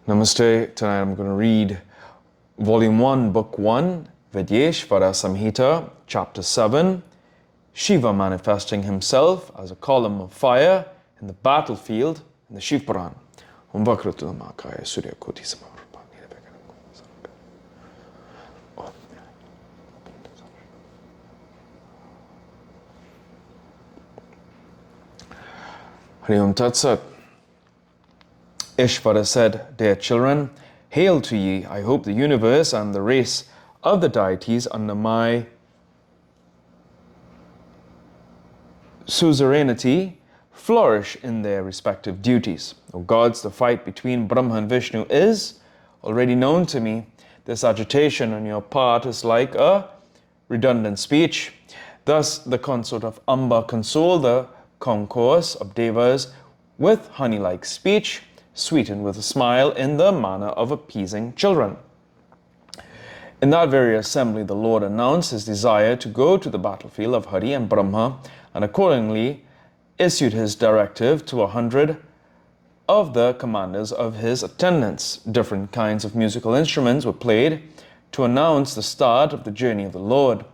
Namaste. Tonight I'm going to read Volume 1, Book 1, Vidyeshvara Samhita, Chapter 7, Shiva manifesting himself as a column of fire in the battlefield in the Shiv Puran. Om Vakratu Namakaya Surya Koti Samavrupa. Hari Om Tat Sat. Ishvara said, "Dear children, hail to ye. I hope the universe and the race of the deities under my suzerainty flourish in their respective duties. O gods, the fight between Brahma and Vishnu is already known to me. This agitation on your part is like a redundant speech. Thus the consort of Amba consoled the concourse of devas with honey-like speech, sweetened with a smile in the manner of appeasing children. In that very assembly, the Lord announced his desire to go to the battlefield of Hari and Brahma, and accordingly issued his directive to 100 of the commanders of his attendants. Different kinds of musical instruments were played to announce the start of the journey of the Lord.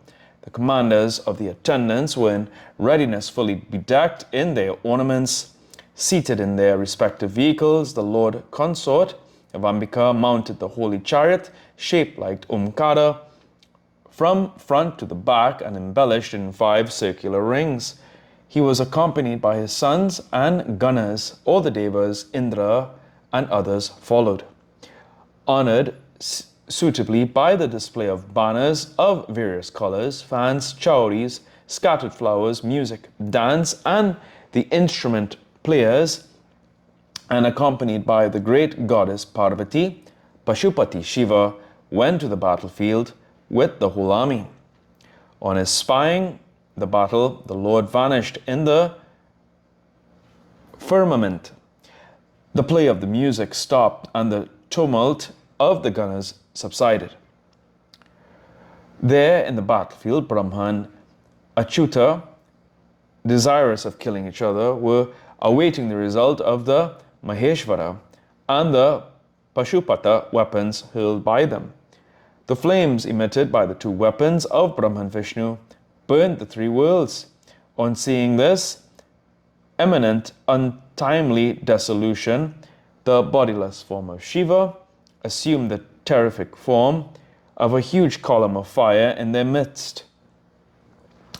The commanders of the attendants were in readiness, fully bedecked in their ornaments. Seated in their respective vehicles, the Lord Consort of Ambika mounted the holy chariot, shaped like Omkara, from front to the back and embellished in 5 circular rings. He was accompanied by his sons and gunners. All the devas, Indra, and others followed. Honored suitably by the display of banners of various colors, fans, chowries, scattered flowers, music, dance, and the instrument players, and accompanied by the great goddess Parvati, Pashupati Shiva went to the battlefield with the whole army. On espying the battle, the Lord vanished in the firmament. The play of the music stopped and the tumult of the gunners subsided. There in the battlefield, Brahma and Achyuta, desirous of killing each other, were awaiting the result of the Maheshvara and the Pashupata weapons hurled by them. The flames emitted by the 2 weapons of Brahma and Vishnu burned the 3 worlds. On seeing this imminent, untimely dissolution, the bodiless form of Shiva assumed the terrific form of a huge column of fire in their midst.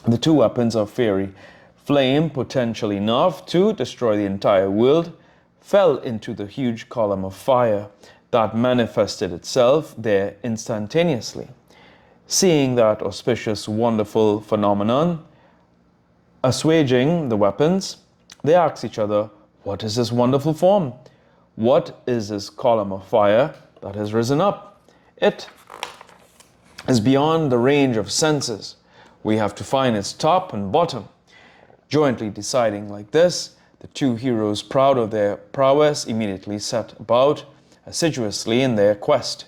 The 2 weapons of fiery flame, potential enough to destroy the entire world, fell into the huge column of fire that manifested itself there instantaneously. Seeing that auspicious, wonderful phenomenon assuaging the weapons, they asked each other, "What is this wonderful form? What is this column of fire that has risen up? It is beyond the range of senses. We have to find its top and bottom." Jointly deciding like this, the 2 heroes, proud of their prowess, immediately set about assiduously in their quest.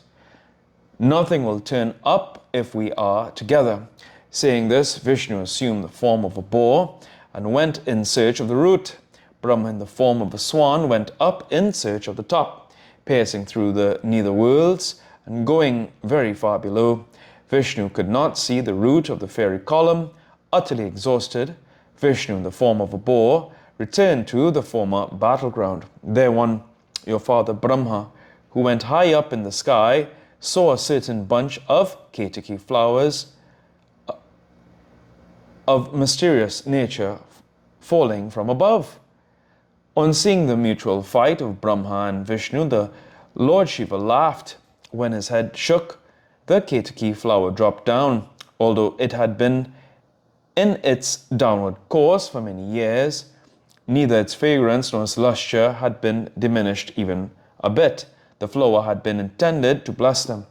"Nothing will turn up if we are together." Saying this, Vishnu assumed the form of a boar and went in search of the root. Brahma, in the form of a swan, went up in search of the top, piercing through the nether worlds and going very far below. Vishnu could not see the root of the fairy column. Utterly exhausted, Vishnu, in the form of a boar, returned to the former battleground. There your father Brahma, who went high up in the sky, saw a certain bunch of Ketaki flowers of mysterious nature falling from above. On seeing the mutual fight of Brahma and Vishnu, the Lord Shiva laughed. When his head shook, the Ketaki flower dropped down. Although it had been in its downward course for many years, neither its fragrance nor its lustre had been diminished even a bit. The flower had been intended to bless them.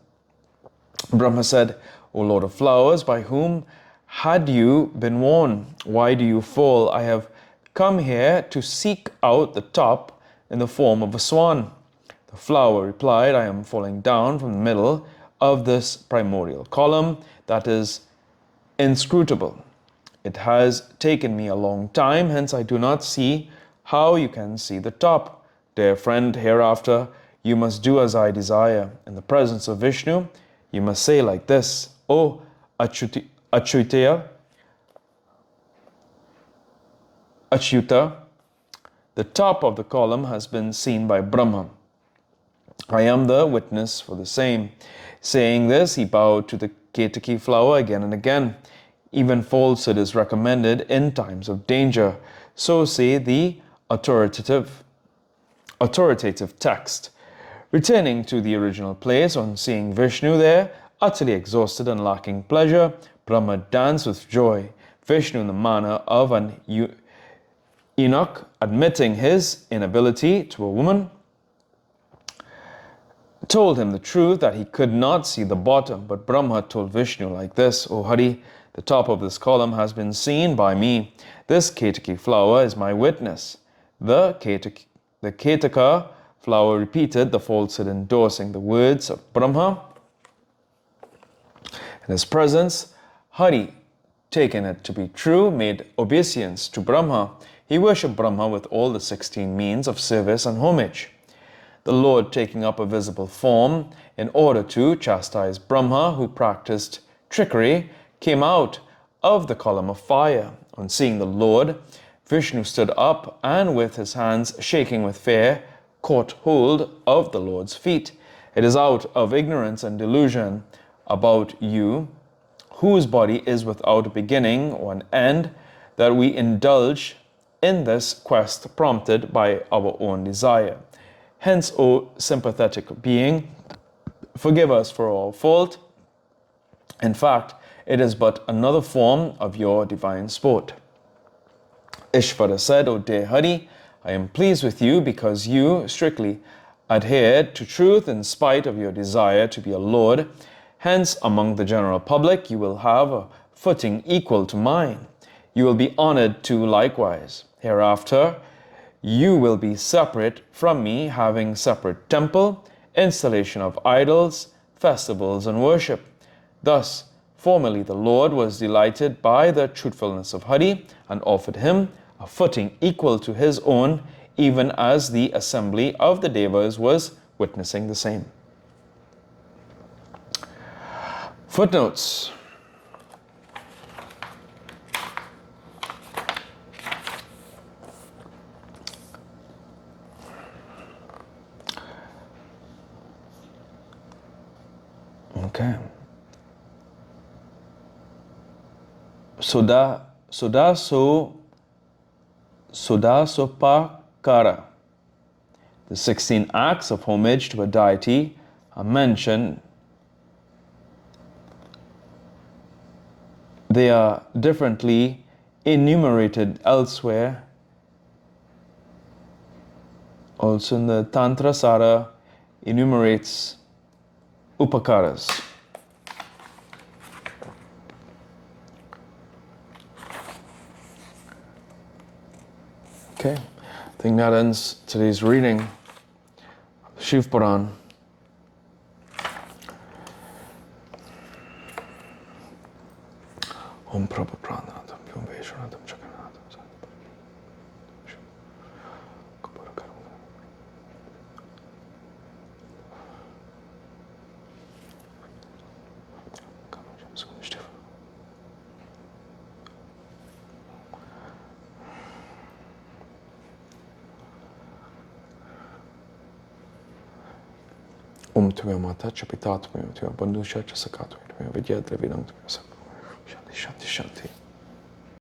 Brahma said, "O Lord of flowers, by whom had you been worn? Why do you fall? I have come here to seek out the top in the form of a swan." The flower replied, "I am falling down from the middle of this primordial column that is inscrutable. It has taken me a long time, hence I do not see how you can see the top. Dear friend, hereafter you must do as I desire. In the presence of Vishnu, you must say like this, O Achyuta, the top of the column has been seen by Brahma. I am the witness for the same. Saying this, he bowed to the Ketaki flower again and again. Even falsehood is recommended in times of danger. So say the authoritative text. Returning to the original place, on seeing Vishnu there, utterly exhausted and lacking pleasure, Brahma danced with joy. Vishnu, in the manner of an eunuch, admitting his inability to a woman, told him the truth that he could not see the bottom. But Brahma told Vishnu like this, O Hari, the top of this column has been seen by me. This Ketaki flower is my witness. The Ketaka flower repeated the falsehood, endorsing the words of Brahma. In his presence, Hari, taking it to be true, made obeisance to Brahma. He worshipped Brahma with all the 16 means of service and homage. The Lord, taking up a visible form in order to chastise Brahma, who practiced trickery, came out of the column of fire. On seeing the Lord, Vishnu stood up and, with his hands shaking with fear, caught hold of the Lord's feet. It is out of ignorance and delusion about you, whose body is without a beginning or an end, that we indulge in this quest prompted by our own desire. Hence, O sympathetic being, forgive us for our fault. In fact, it is but another form of your divine sport. Ishvara said, O dear Hari, I am pleased with you because you strictly adhered to truth in spite of your desire to be a lord. Hence, among the general public, you will have a footing equal to mine. You will be honored too likewise. Hereafter, you will be separate from me, having separate temple, installation of idols, festivals, and worship. Thus, formerly the Lord was delighted by the truthfulness of Hari and offered him a footing equal to his own, even as the assembly of the Devas was witnessing the same. Footnotes. Okay. Sodasopakara. The 16 acts of homage to a deity are mentioned. They are differently enumerated elsewhere. Also in the Tantra Sara enumerates upakaras. Okay, I think that ends today's reading of Shiv Puran. Om Prabhu Pranadam Yom Veshwanadam Chakanadam Om Tvaya Mata Chapitatmaya Tvaya Bandusha Chasakatmaya Tvaya Vidyadra Vidam Tvaya Shanti Shanti Shanti.